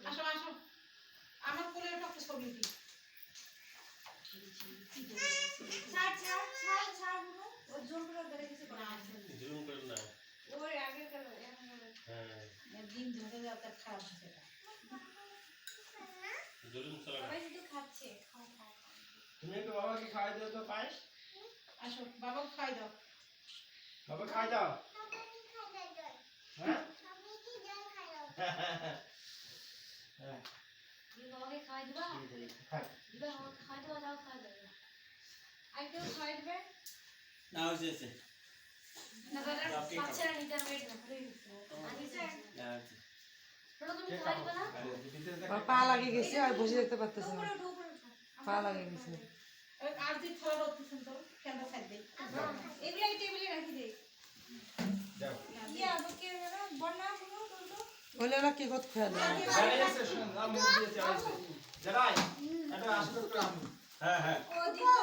আসো আসো আমার কোলে একটা ছবি দি ছাড় ছাড় ছাড় ছাড় বুনো ও জোর করে ধরে কিছু করে না জুম করে না ওই আগে গেল এখন গেল হ্যাঁ দিন ধরে যাও তার খারাপ হচ্ছে এটা জুলুম চলে না সবাই শুধু খাচ্ছে খাও খাও তুমি একটু বাবাকে খাওয়াই দাও তো পায়েস আসো বাবাকে খাই দাও বাবা খাই দাও হ্যাঁ হ্যাঁ তুমি বাবাকে খাই দিবা দিবা আমাকে খাই দিবা দাও খাই দেবে আর কেউ খাই দেবে না হইছে না দাদা বাচ্চারা নিতে ওয়েট না করে আমি স্যার তোমরা তুমি খাই দিবা না পা লাগে গেছে আর বসে যেতে পারতেছে না পা লাগে গেছে আর যে থালা রতেছেন তো ক্যান্ডা সাইড দেই এগুলা এই টেবিলে রাখি দেই দাও ইয়া বকে না বন্না বুনো তো বলে ওরা কি কত খেয়াল যারাই আছে শুন নাম দিয়ে যারাই যারাই এটা আসলে তো আমি ও দিও